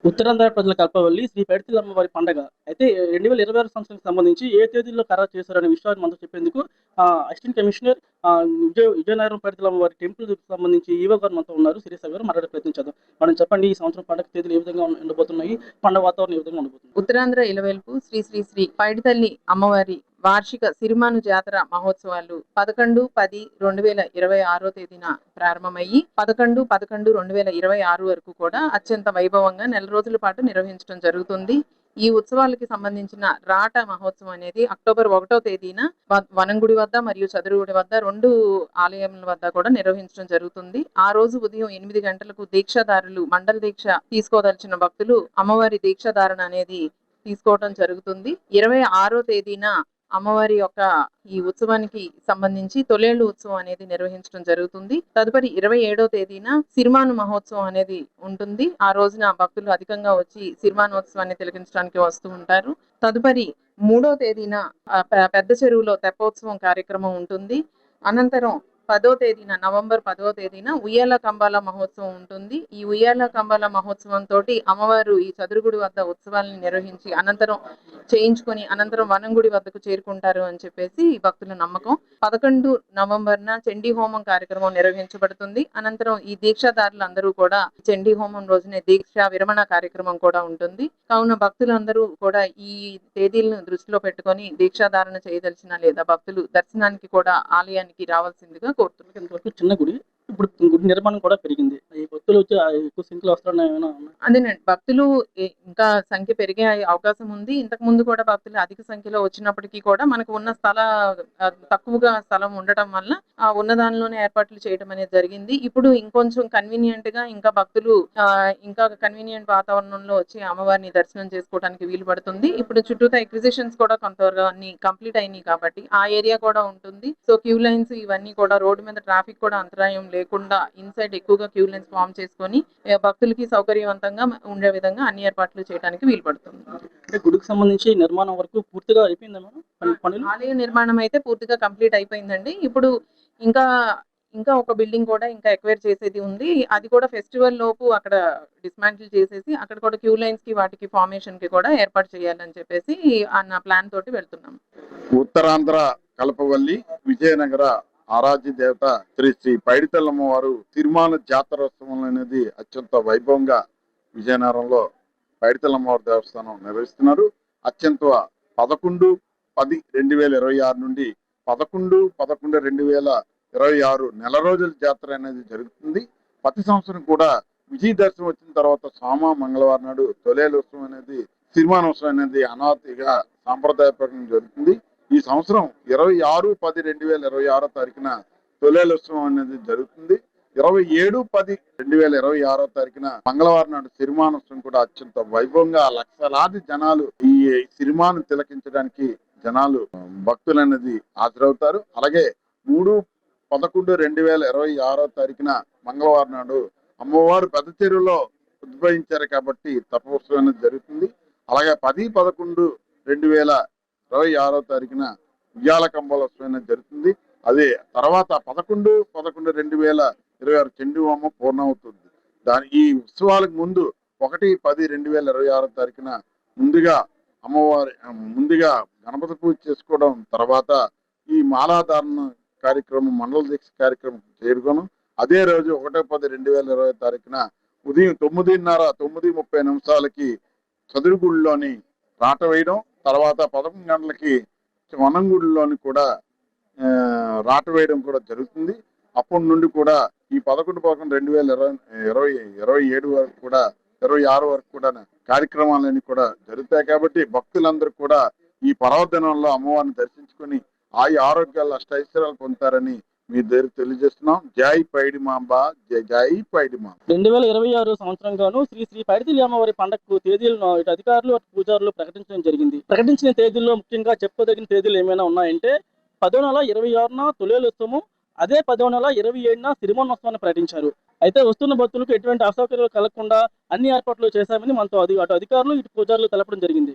ఉత్తరాంధ్ర ప్రజల కల్పవల్లి శ్రీ పైడితల్లి అమ్మవారి పండగ. అయితే 2026 సంవత్సరానికి సంబంధించి ఏ తేదీల్లో ఖరారు చేశారనే విషయాన్ని మనతో చెప్పేందుకు అసిస్టెంట్ కమిషనర్ విజయనగరం పైడితల్లి అమ్మవారి టెంపుల్‌కి సంబంధించి ఈవో గారు మనతో ఉన్నారు. శిరీష గారు మాట్లాడే ప్రయత్నం చేద్దాం. మేడం చెప్పండి, ఈ సంవత్సరం పండగ తేదీలు ఏ విధంగా ఉండబోతున్నాయి? పండగ వాతావరణం ఏ విధంగా ఉండబోతుంది? ఉత్తరాంధ్ర ఇలవేల్పు శ్రీ శ్రీ శ్రీ పైడితల్లి అమ్మవారి వార్షిక సిరిమాను జాతర మహోత్సవాలు 11/10/2026 తేదీన ప్రారంభమయ్యి 11/11/2026 వరకు కూడా అత్యంత వైభవంగా నెల రోజుల పాటు నిర్వహించడం జరుగుతుంది. ఈ ఉత్సవాలకి సంబంధించిన రాట మహోత్సవం అనేది అక్టోబర్ 1వ తేదీన వనంగుడి వద్ద మరియు చదురుగుడి వద్ద 2 ఆలయముల వద్ద కూడా నిర్వహించడం జరుగుతుంది. ఆ రోజు ఉదయం 8 గంటలకు దీక్షాదారులు మండల దీక్ష తీసుకోదలిచిన భక్తులు అమ్మవారి దీక్షాధారణ అనేది తీసుకోవడం జరుగుతుంది. 26వ తేదీన అమ్మవారి యొక్క ఈ ఉత్సవానికి సంబంధించి తొలేళ్లు ఉత్సవం అనేది నిర్వహించడం జరుగుతుంది. తదుపరి 27వ తేదీన సిరిమాను మహోత్సవం అనేది ఉంటుంది. ఆ రోజున భక్తులు అధికంగా వచ్చి సిరిమానోత్సవాన్ని తిలకించడానికి వస్తూ ఉంటారు. తదుపరి 3వ తేదీన పెద్ద చెరువులో తెప్పోత్సవం కార్యక్రమం ఉంటుంది. అనంతరం 10వ తేదీన నవంబర్ 10వ తేదీన ఉయ్యాల కంబాల మహోత్సవం ఉంటుంది. ఈ ఉయ్యాల కంబాల మహోత్సవం తోటి అమ్మవారు ఈ చదురుగుడి వద్ద ఉత్సవాలను నిర్వహించి అనంతరం చేయించుకొని అనంతరం వనంగుడి వద్దకు చేరుకుంటారు అని చెప్పేసి భక్తుల నమ్మకం. 11 నవంబర్న చండీ హోమం కార్యక్రమం నిర్వహించబడుతుంది. అనంతరం ఈ దీక్షాదారులు అందరూ కూడా చండీ హోమం రోజునే దీక్ష విరమణ కార్యక్రమం కూడా ఉంటుంది. కావున భక్తులందరూ కూడా ఈ తేదీలను దృష్టిలో పెట్టుకొని దీక్షాధారణ చేయదలిచిన లేదా భక్తులు దర్శనానికి కూడా ఆలయానికి రావాల్సిందిగా కోరుతున్నాను. ఇంతవరకు చిన్న గుడి. ఇప్పుడు గుడి నిర్మాణం కూడా పెరిగింది. ఈ భక్తులు వచ్చి ఎక్కువ సంఖ్యలో వస్తారని ఏమైనా ఉన్నాయా? అదేనండి, భక్తులు ఇంకా సంఖ్య పెరిగే అవకాశం ఉంది. ఇంతకు ముందు కూడా భక్తులు అధిక సంఖ్యలో వచ్చినప్పటికీ కూడా మనకు ఉన్న తక్కువగా స్థలం ఉండటం వల్ల ఉన్న దానిలోనే ఏర్పాట్లు చేయడం అనేది జరిగింది. ఇప్పుడు ఇంకొంచెం కన్వీనియంట్ గా ఇంకా భక్తులు ఇంకా కన్వీనియంట్ వాతావరణంలో వచ్చి అమ్మవారిని దర్శనం చేసుకోవడానికి వీలు పడుతుంది. ఇప్పుడు చుట్టూతా ఎక్విజిషన్స్ కూడా కొంతవరకు అన్ని కంప్లీట్ అయినాయి కాబట్టి ఆ ఏరియా కూడా ఉంటుంది. సో క్యూ లైన్స్ ఇవన్నీ కూడా రోడ్డు మీద ట్రాఫిక్ కూడా అంతరాయం లేకుండా ఇన్సైడ్ ఎక్కువగా క్యూ లైన్స్ ఫామ్ చేసుకొని భక్తులకి సౌకర్యవంతంగా ఉండే విధంగా అన్ని ఏర్పాట్లు చేయడానికి వీలు పడుతుంది. అంటే గుడికి సంబంధించి నిర్మాణం వరకు పూర్తిగా అయిపోయిందా మేడం పనులు? ఆలయ నిర్మాణం అయితే పూర్తిగా కంప్లీట్ అయిపోయిందండి. ఇప్పుడు ఇంకా ఇంకా ఒక బిల్డింగ్ కూడా ఇంకా ఎక్వైర్ చేసేది ఉంది. అది కూడా ఫెస్టివల్ లోపు అక్కడ డిస్మాంటిల్ చేసేసి అక్కడ కూడా క్యూ లైన్స్ కి వాటికి ఫార్మేషన్ కి కూడా ఏర్పాటు చేయాలని చెప్పేసి అన్న ప్లాన్ తోటి వెళ్తున్నాం. ఉత్తరాంధ్ర కల్పవల్లి విజయనగర ఆరాధ్య దేవత శ్రీ శ్రీ పైడితల్లమ్మ వారు సిరిమాను జాతరోత్సవం అనేది అత్యంత వైభవంగా విజయనగరంలో పైడితల్లమ్మ వారి దేవస్థానం నిర్వహిస్తున్నారు. అత్యంత 11/10/2026 నుండి 11/11/2026 నెల రోజుల జాతర అనేది జరుగుతుంది. ప్రతి సంవత్సరం కూడా విజయ దర్శనం వచ్చిన తర్వాత సోమ మంగళవారం నాడు తొలేలు ఉత్సవం అనేది సిరిమానోత్సవం అనేది అనాదిగా సాంప్రదాయపరంగా జరుగుతుంది. ఈ సంవత్సరం 26/10/2026 తారీఖున తొలేలు ఉత్సవం అనేది జరుగుతుంది. 27/10/2026 తారీఖున మంగళవారం నాడు సిరిమానోత్సవం కూడా అత్యంత వైభవంగా లక్షలాది జనాలు ఈ సిరిమాను తిలకించడానికి భక్తులు అనేది హాజరవుతారు. అలాగే 3/11/2026 తారీఖున మంగళవారం నాడు అమ్మవారు పెద్ద చెరువులో ఉద్భవించారు కాబట్టి తపోత్సవం అనేది జరుగుతుంది. అలాగే 10/11/2026 తారీఖున ఉయ్యాల కంబోత్సవం అనేది జరుగుతుంది. అదే తర్వాత 11/11/2026 చండీ హోమం పూర్ణమవుతుంది. ఈ ఉత్సవాలకు ముందు 1/10/2026 తారీఖున ముందుగా గణపతి పూజ చేసుకోవడం, తర్వాత ఈ మాలాధారణ కార్యక్రమం మండల దీక్ష కార్యక్రమం చేరుకోను. అదే రోజు 1/10/2026 తారీఖున ఉదయం 9:30 చదురుగుడిలోని రాట వేయడం, తర్వాత 11 గంటలకి వనంగుడిలోని కూడా రాట వేయడం కూడా జరుగుతుంది. అప్పటి నుండి కూడా ఈ 11/11/2027 వరకు కూడా 26 వరకు కూడా కార్యక్రమాలన్నీ కూడా జరుగుతాయి. కాబట్టి భక్తులందరూ కూడా ఈ పర్వదినంలో అమ్మవారిని దర్శించుకొని ఆరోగ్యాలు అష్టైశ్వర్యాలు పొందుతారని మీ దగ్గర తెలియజేస్తున్నాం. జై పైడిమాంబ, జై పైడిమాంబ. 2026 సంవత్సరం గాను శ్రీ శ్రీ పైడితల్లి అమ్మవారి పండగకు తేదీలను ఇటు అధికారులు అటు పూజారులు ప్రకటించడం జరిగింది. ప్రకటించిన తేదీల్లో ముఖ్యంగా చెప్పుకోదగిన తేదీలు ఏమైనా ఉన్నాయంటే 10వ నెల 26న తొలేలు ఉత్సవం, అదే 10వ నెల 27న సిరిమానోత్సవాన్ని ప్రకటించారు. అయితే వస్తున్న భక్తులకు ఎటువంటి అసౌకర్యాలు కలగకుండా అన్ని ఏర్పాట్లు చేశామని మనతో అటు అధికారులు ఇటు పూజారులు తెలపడం జరిగింది.